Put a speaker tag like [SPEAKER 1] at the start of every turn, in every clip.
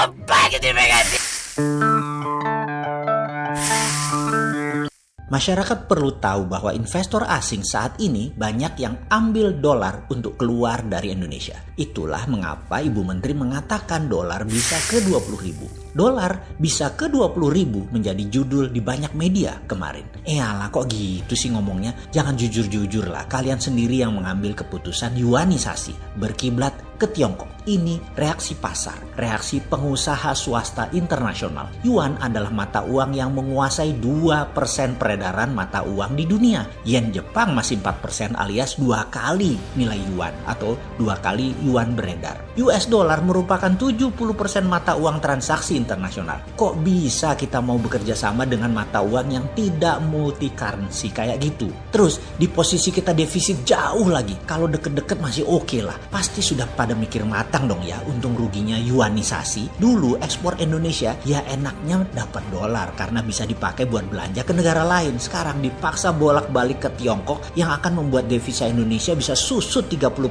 [SPEAKER 1] Welcome back to Megati.
[SPEAKER 2] Masyarakat perlu tahu bahwa investor asing saat ini banyak yang ambil dolar untuk keluar dari Indonesia. Itulah mengapa Ibu Menteri mengatakan dolar bisa ke 20.000. Dolar bisa ke 20.000 menjadi judul di banyak media kemarin. Alah kok gitu sih ngomongnya? Jangan jujur-jujur lah. Kalian sendiri yang mengambil keputusan yuanisasi berkiblat ke Tiongkok. Ini reaksi pasar, reaksi pengusaha swasta internasional. Yuan adalah mata uang yang menguasai 2% peredaran mata uang di dunia. Yen Jepang masih 4% alias 2 kali nilai yuan atau 2 kali yuan beredar. US dollar merupakan 70% mata uang transaksi internasional. Kok bisa kita mau bekerja sama dengan mata uang yang tidak multi currency kayak gitu? Terus di posisi kita defisit jauh lagi. Kalau deket-deket masih oke lah. Pasti sudah pada mikir matang dong ya untung ruginya yuanisasi. Dulu ekspor Indonesia ya enaknya dapat dolar karena bisa dipakai buat belanja ke negara lain. Sekarang dipaksa bolak-balik ke Tiongkok yang akan membuat devisa Indonesia bisa susut 30%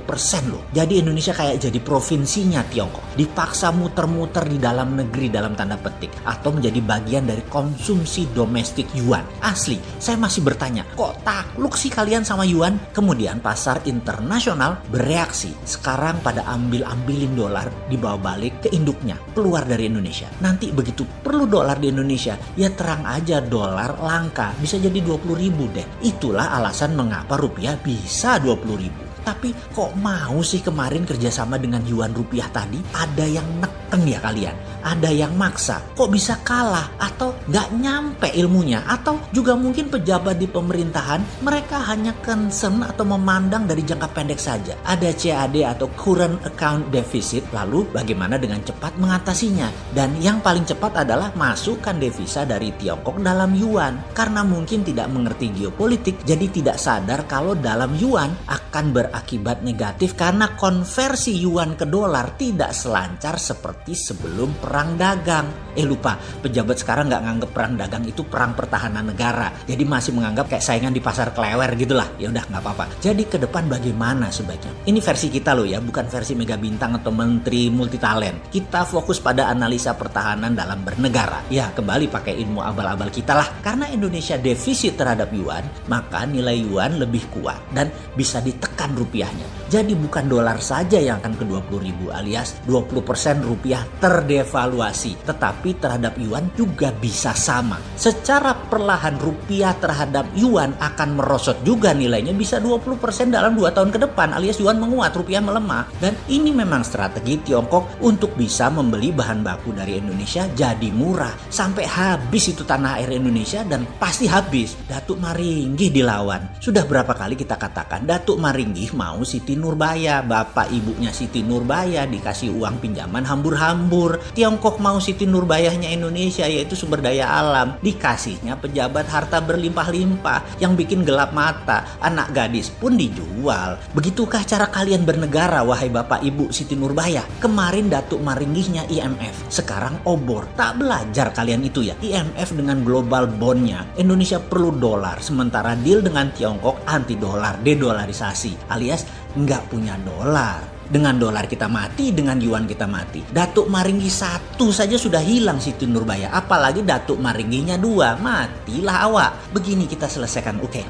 [SPEAKER 2] loh. Jadi Indonesia kayak jadi provinsinya Tiongkok. Dipaksa muter-muter di dalam negeri dalam tanda petik atau menjadi bagian dari konsumsi domestik yuan. Asli, saya masih bertanya, kok takluk sih kalian sama yuan? Kemudian pasar internasional bereaksi. Sekarang pada ambil-ambilin dolar dibawa balik ke induknya, keluar dari Indonesia. Nanti begitu perlu dolar di Indonesia, ya terang aja dolar langka, bisa jadi 20.000 deh. Itulah alasan mengapa rupiah bisa 20.000. Tapi kok mau sih kemarin kerjasama dengan yuan rupiah tadi? Ada yang neken ya kalian? Ada yang maksa? Kok bisa kalah? Atau nggak nyampe ilmunya? Atau juga mungkin pejabat di pemerintahan mereka hanya concern atau memandang dari jangka pendek saja? Ada CAD atau current account deficit, lalu bagaimana dengan cepat mengatasinya? Dan yang paling cepat adalah masukkan devisa dari Tiongkok dalam yuan. Karena mungkin tidak mengerti geopolitik, jadi tidak sadar kalau dalam yuan akan berakibat negatif karena konversi yuan ke dolar tidak selancar seperti sebelum perang dagang. Lupa, pejabat sekarang nggak nganggep perang dagang itu perang pertahanan negara. Jadi masih menganggap kayak saingan di pasar klewer gitulah. Ya udah nggak apa-apa. Jadi ke depan bagaimana sebaiknya? Ini versi kita loh ya, bukan versi Mega Bintang atau Menteri Multitalent. Kita fokus pada analisa pertahanan dalam bernegara. Ya kembali pakai ilmu abal-abal kita lah. Karena Indonesia defisit terhadap yuan, maka nilai yuan lebih kuat dan bisa ditekan rupiahnya. Jadi bukan dolar saja yang akan ke 20.000 alias 20% rupiah terdevaluasi, tetapi terhadap yuan juga bisa sama. Secara perlahan rupiah terhadap yuan akan merosot juga nilainya bisa 20% dalam 2 tahun ke depan alias yuan menguat, rupiah melemah. Dan ini memang strategi Tiongkok untuk bisa membeli bahan baku dari Indonesia jadi murah. Sampai habis itu tanah air Indonesia dan pasti habis. Datuk Maringgih dilawan. Sudah berapa kali kita katakan Datuk Maringgih mau Siti Nurbaya, bapak ibunya Siti Nurbaya dikasih uang pinjaman hambur-hambur. Tiongkok mau Siti Nurbayahnya Indonesia yaitu sumber daya alam, dikasihnya pejabat harta berlimpah-limpah yang bikin gelap mata. Anak gadis pun dijual. Begitukah cara kalian bernegara wahai bapak ibu Siti Nurbaya? Kemarin Datuk Maringgihnya IMF, sekarang obor. Tak belajar kalian itu ya? IMF dengan global bondnya Indonesia perlu dolar, sementara deal dengan Tiongkok anti dolar, dedolarisasi alias nggak punya dolar. Dengan dolar kita mati, dengan yuan kita mati. Datuk Maringgih 1 saja sudah hilang Siti Nurbaya, apalagi Datuk Maringgihnya 2, matilah awak. Begini kita selesaikan. Oke,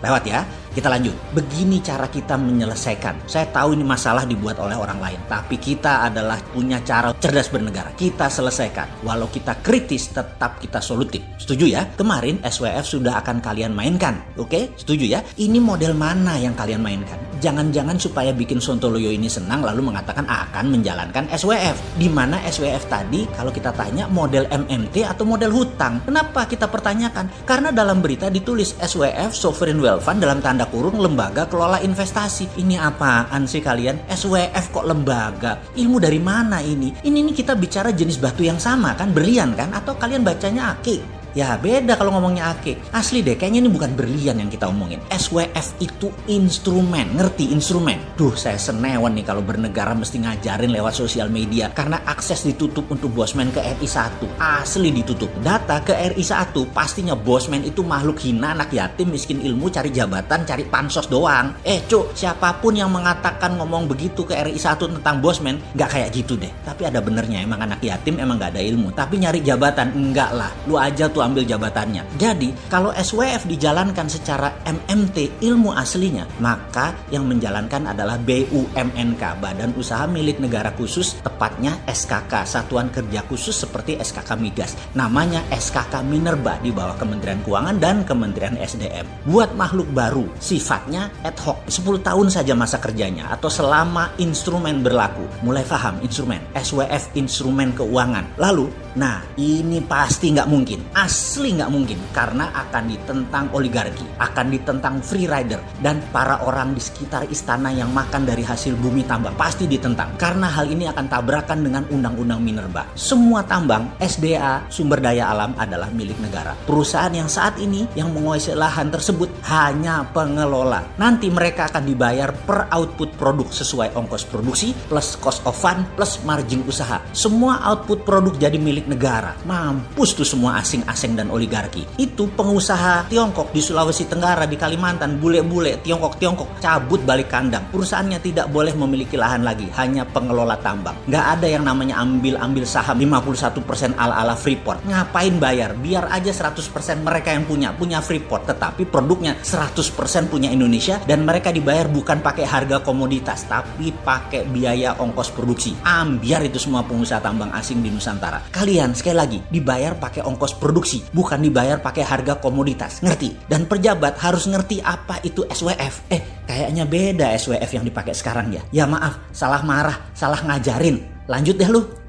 [SPEAKER 2] lewat ya. Kita lanjut. Begini cara kita menyelesaikan. Saya tahu ini masalah dibuat oleh orang lain, tapi kita adalah punya cara cerdas bernegara. Kita selesaikan. Walau kita kritis, tetap kita solutif. Setuju ya? Kemarin SWF sudah akan kalian mainkan. Oke? Setuju ya? Ini model mana yang kalian mainkan? Jangan-jangan supaya bikin Sontoloyo ini senang lalu mengatakan akan menjalankan SWF. Di mana SWF tadi kalau kita tanya model MMT atau model hutang. Kenapa kita pertanyakan? Karena dalam berita ditulis SWF Sovereign Wealth Fund dalam tanda kurung lembaga kelola investasi. Ini apaan sih kalian? SWF kok lembaga? Ilmu dari mana ini? Ini kita bicara jenis batu yang sama kan? Berlian kan? Atau kalian bacanya akik? Ya beda kalau ngomongnya Ake. Asli deh, kayaknya ini bukan berlian yang kita omongin. SWF itu instrumen, ngerti instrumen? Duh, saya senewan nih kalau bernegara mesti ngajarin lewat sosial media karena akses ditutup untuk bosman ke RI1. Asli ditutup. Data ke RI1 pastinya bosman itu makhluk hina, anak yatim, miskin ilmu, cari jabatan, cari pansos doang. Cuk, siapapun yang mengatakan ngomong begitu ke RI1 tentang bosman, nggak kayak gitu deh. Tapi ada benernya, emang anak yatim, emang nggak ada ilmu. Tapi nyari jabatan, enggak lah. Lu aja tuh ambil jabatannya. Jadi, kalau SWF dijalankan secara MMT ilmu aslinya, maka yang menjalankan adalah BUMNK, Badan Usaha Milik Negara Khusus, tepatnya SKK, Satuan Kerja Khusus seperti SKK Migas. Namanya SKK Minerba di bawah Kementerian Keuangan dan Kementerian SDM. Buat makhluk baru, sifatnya ad hoc, 10 tahun saja masa kerjanya atau selama instrumen berlaku. Mulai paham instrumen, SWF instrumen keuangan. Lalu, nah ini pasti nggak mungkin, asli nggak mungkin, karena akan ditentang oligarki, akan ditentang free rider, dan para orang di sekitar istana yang makan dari hasil bumi tambang pasti ditentang, karena hal ini akan tabrakan dengan undang-undang Minerba. Semua tambang, SDA, sumber daya alam adalah milik negara. Perusahaan yang saat ini yang menguasai lahan tersebut hanya pengelola. Nanti mereka akan dibayar per output produk sesuai ongkos produksi plus cost of fund plus margin usaha. Semua output produk jadi milik negara. Mampus tuh semua asing-asing dan oligarki. Itu pengusaha Tiongkok di Sulawesi Tenggara, di Kalimantan, bule-bule Tiongkok cabut balik kandang. Perusahaannya tidak boleh memiliki lahan lagi, hanya pengelola tambang. Nggak ada yang namanya ambil saham 51% ala-ala Freeport. Ngapain bayar? Biar aja 100% mereka yang punya Freeport, tetapi produknya 100% punya Indonesia, dan mereka dibayar bukan pakai harga komoditas, tapi pakai biaya ongkos produksi. Ambiar itu semua pengusaha tambang asing di Nusantara. Kalian sekali lagi dibayar pakai ongkos produksi, bukan dibayar pakai harga komoditas. Ngerti? Dan pejabat harus ngerti apa itu SWF. Kayaknya beda SWF yang dipakai sekarang ya. Ya maaf, salah marah, salah ngajarin. Lanjut deh lu.